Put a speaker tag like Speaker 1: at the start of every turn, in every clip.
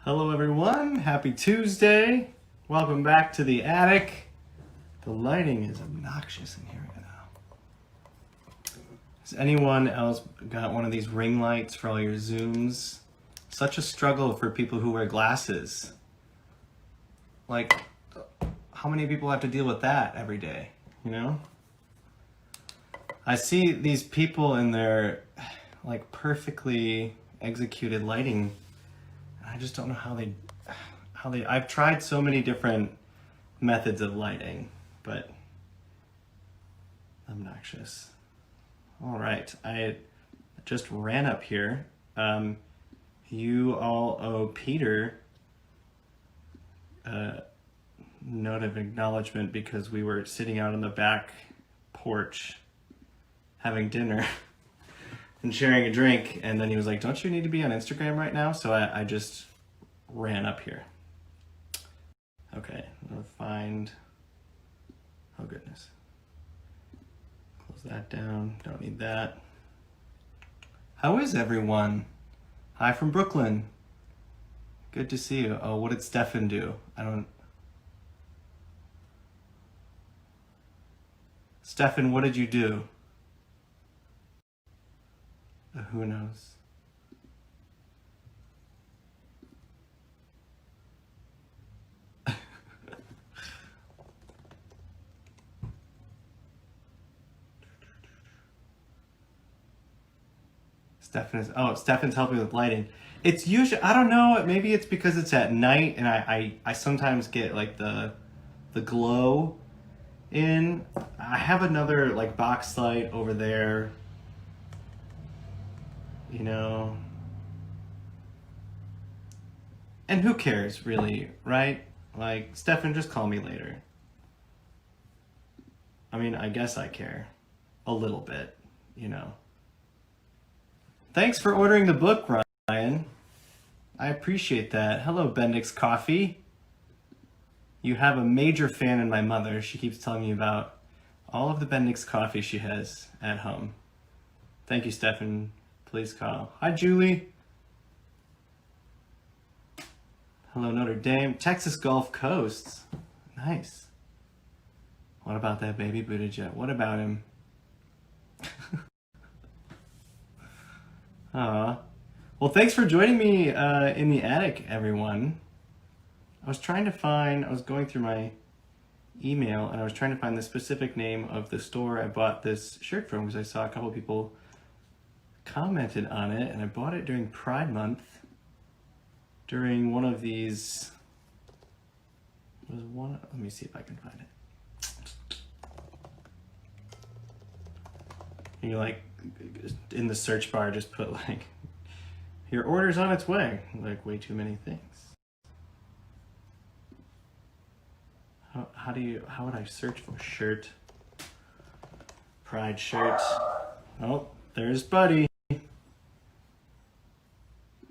Speaker 1: Hello everyone, happy Tuesday. Welcome back to the attic. The lighting is obnoxious in here right now. Has anyone else got one of these ring lights for all your Zooms? Such a struggle for people who wear glasses. Like, how many people have to deal with that every day, you know? I see these people in their like perfectly executed lighting. I just don't know how they, I've tried so many different methods of lighting, but obnoxious. All right, I just ran up here. You all owe Peter a note of acknowledgement because we were sitting out on the back porch having dinner and sharing a drink, and then he was like, don't you need to be on Instagram right now? So I just ran up here. Okay, I'm gonna find, oh goodness. Close that down, don't need that. How is everyone? Hi from Brooklyn. Good to see you. Oh, what did Stefan do? Stefan, what did you do? Who knows? Stefan's helping with lighting. It's usually, I don't know, maybe it's because it's at night and I sometimes get like the glow in. I have another like box light over there, you know, and who cares really, right? Like, Stefan, just call me later. I mean, I guess I care a little bit, you know. Thanks for ordering the book, Ryan. I appreciate that. Hello, Bendix Coffee. You have a major fan in my mother. She keeps telling me about all of the Bendix coffee she has at home. Thank you, Stefan. Please call. Hi, Julie. Hello, Notre Dame. Texas Gulf Coast. Nice. What about that baby Buttigieg? What about him? Well, thanks for joining me in the attic, everyone. I was going through my email and I was trying to find the specific name of the store I bought this shirt from because I saw a couple people commented on it, and I bought it during Pride Month during one of these, let me see if I can find it. And you like, in the search bar, just put like, your order's on its way. Like, way too many things. How would I search for shirt? Pride shirt. Oh, there's Buddy.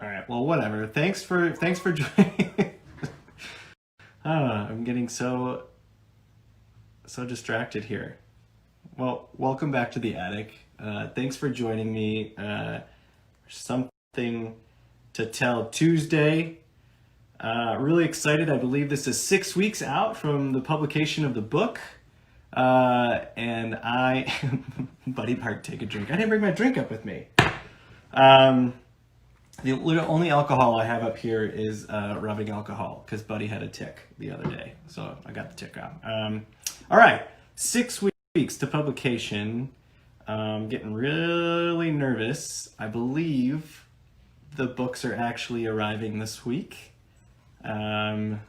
Speaker 1: All right, well, whatever. Thanks for joining. I'm getting so distracted here. Well, welcome back to the attic. Thanks for joining me. Something to tell Tuesday. Really excited. I believe this is 6 weeks out from the publication of the book. And Buddy Park, take a drink. I didn't bring my drink up with me. The only alcohol I have up here is rubbing alcohol because Buddy had a tick the other day, so I got the tick out. All right, 6 weeks to publication. Getting really nervous. I believe the books are actually arriving this week. I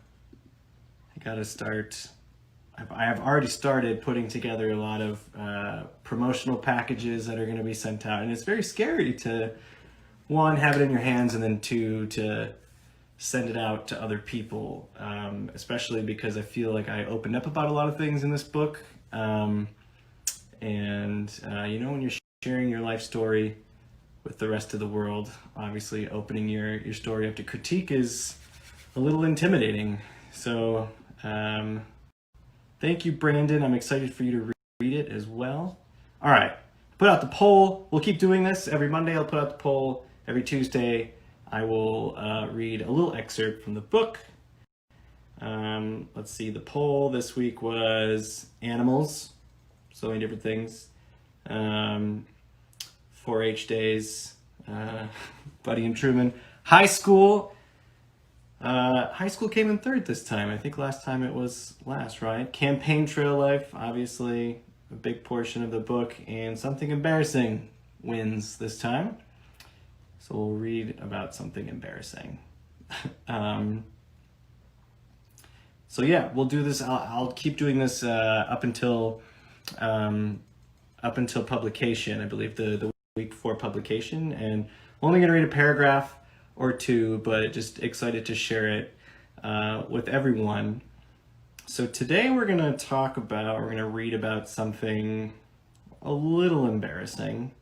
Speaker 1: gotta start. I have already started putting together a lot of promotional packages that are going to be sent out, and it's very scary to, one, have it in your hands, and then two, to send it out to other people, especially because I feel like I opened up about a lot of things in this book. And you know, when you're sharing your life story with the rest of the world, obviously opening your story up to critique is a little intimidating. So thank you, Brandon. I'm excited for you to read it as well. All right, put out the poll. We'll keep doing this every Monday. I'll put out the poll every Tuesday. I will read a little excerpt from the book. Let's see, the poll this week was animals, so many different things. 4-H days, Buddy and Truman. High school. High school came in third this time. I think last time it was last, right? Campaign trail life, obviously a big portion of the book, and something embarrassing wins this time. So we'll read about something embarrassing. So yeah, we'll do this. I'll keep doing this up until publication. I believe the week before publication, and I'm only going to read a paragraph or two, but just excited to share it with everyone. So today we're going to read about something a little embarrassing.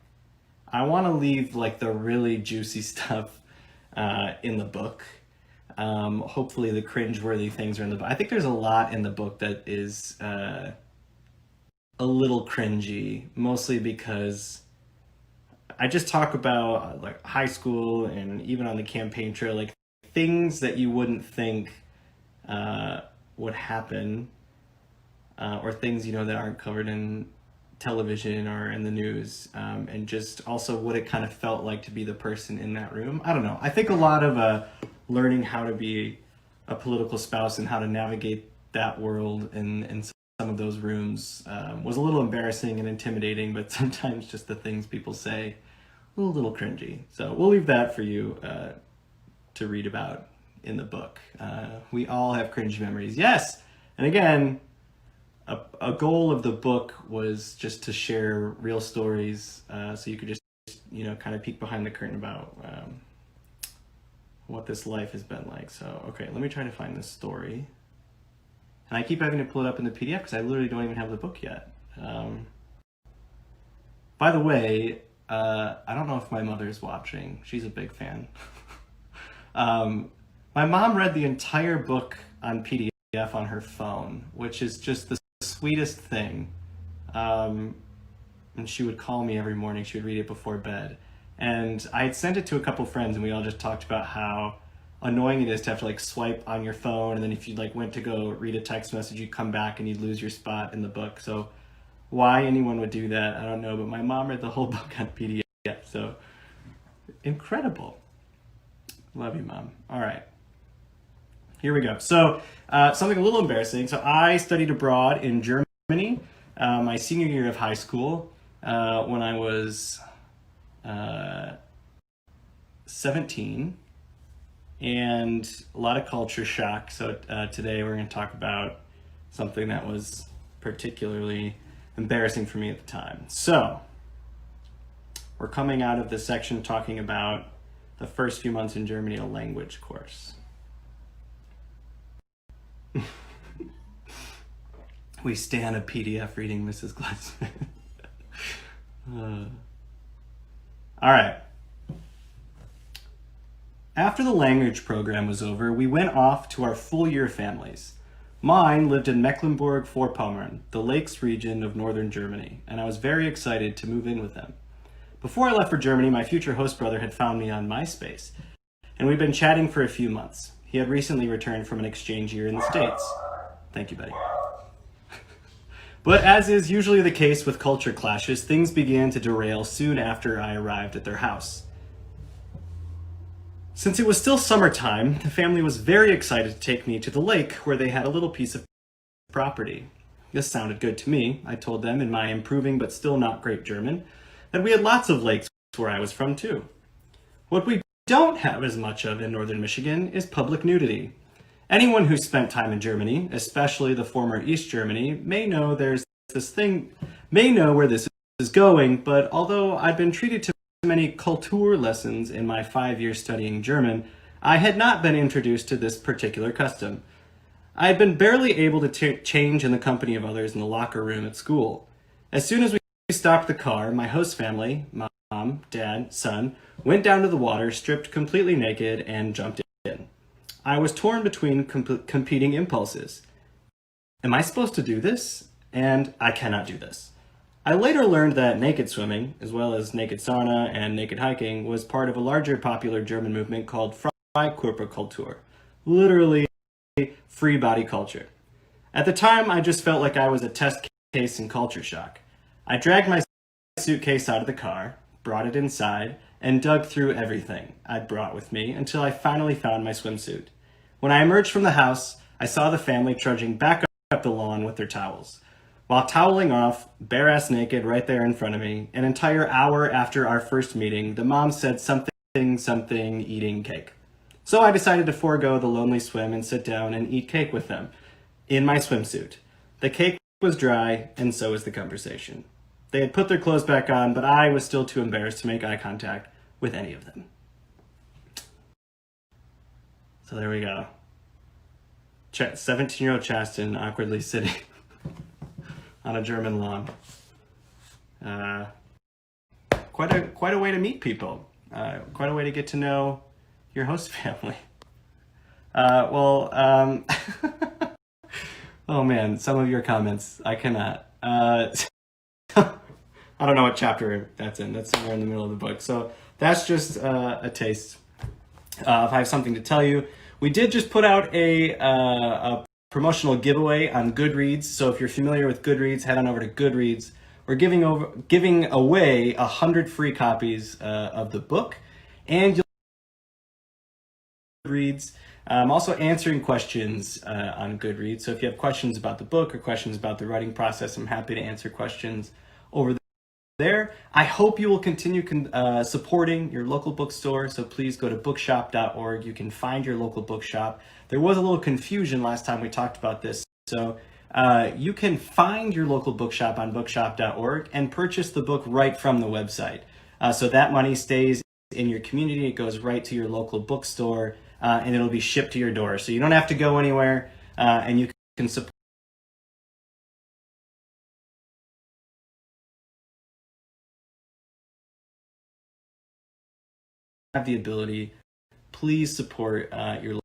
Speaker 1: I want to leave like the really juicy stuff in the book. Hopefully the cringeworthy things are in the book. I think there's a lot in the book that is a little cringy, mostly because I just talk about like high school and even on the campaign trail, like things that you wouldn't think would happen, or things, you know, that aren't covered in television or in the news, and just also what it kind of felt like to be the person in that room. I don't know. I think a lot of learning how to be a political spouse and how to navigate that world in some of those rooms was a little embarrassing and intimidating, but sometimes just the things people say, a little cringy. So we'll leave that for you to read about in the book. We all have cringe memories. Yes! And again, a goal of the book was just to share real stories, so you could just, you know, kind of peek behind the curtain about what this life has been like. So, okay, let me try to find this story. And I keep having to pull it up in the PDF because I literally don't even have the book yet. By the way, I don't know if my mother's watching. She's a big fan. My mom read the entire book on PDF on her phone, which is just the sweetest thing. And she would call me every morning. She would read it before bed. And I had sent it to a couple friends, and we all just talked about how annoying it is to have to like swipe on your phone, and then if you like went to go read a text message, you'd come back and you'd lose your spot in the book. So why anyone would do that, I don't know, but my mom read the whole book on PDF, so incredible. Love you, Mom. All right, here we go. So something a little embarrassing. So I studied abroad in Germany my senior year of high school when I was 17, and a lot of culture shock. So today we're going to talk about something that was particularly embarrassing for me at the time. So we're coming out of this section talking about the first few months in Germany, a language course. We stand a PDF reading Mrs. Glassman. All right. After the language program was over, we went off to our full-year families. Mine lived in Mecklenburg-Vorpommern, the lakes region of northern Germany, and I was very excited to move in with them. Before I left for Germany, my future host brother had found me on MySpace, and we'd been chatting for a few months. He had recently returned from an exchange year in the States. Thank you, buddy. But as is usually the case with culture clashes, things began to derail soon after I arrived at their house. Since it was still summertime, the family was very excited to take me to the lake where they had a little piece of property. This sounded good to me. I told them in my improving but still not great German that we had lots of lakes where I was from too. What we don't have as much of in northern Michigan is public nudity. Anyone who's spent time in Germany, especially the former East Germany, may know where this is going, but although I'd been treated to many Kultur lessons in my 5 years studying German, I had not been introduced to this particular custom. I had been barely able to change in the company of others in the locker room at school. As soon as we stopped the car, my host family, mom, dad, son, went down to the water, stripped completely naked, and jumped in. I was torn between competing impulses. Am I supposed to do this? And I cannot do this. I later learned that naked swimming, as well as naked sauna and naked hiking, was part of a larger popular German movement called Freikörperkultur, literally free body culture. At the time, I just felt like I was a test case in culture shock. I dragged my suitcase out of the car, brought it inside, and dug through everything I'd brought with me until I finally found my swimsuit. When I emerged from the house, I saw the family trudging back up the lawn with their towels. While toweling off, bare ass naked right there in front of me, an entire hour after our first meeting, the mom said something eating cake. So I decided to forego the lonely swim and sit down and eat cake with them, in my swimsuit. The cake was dry, and so was the conversation. They had put their clothes back on, but I was still too embarrassed to make eye contact with any of them. So there we go. 17-year-old Chasten awkwardly sitting on a German lawn. Quite a way to meet people. Quite a way to get to know your host family. Oh man, some of your comments, I cannot. I don't know what chapter that's in. That's somewhere in the middle of the book. So that's just a taste. If I have something to tell you, we did just put out a promotional giveaway on Goodreads. So if you're familiar with Goodreads, head on over to Goodreads. We're giving away 100 free copies of the book, and you'll Goodreads. I'm also answering questions on Goodreads. So if you have questions about the book or questions about the writing process, I'm happy to answer questions over there. I hope you will continue supporting your local bookstore. So please go to bookshop.org. You can find your local bookshop. There was a little confusion last time we talked about this. So you can find your local bookshop on bookshop.org and purchase the book right from the website. So that money stays in your community. It goes right to your local bookstore, and it'll be shipped to your door. So you don't have to go anywhere, and you can support have the ability. Please support your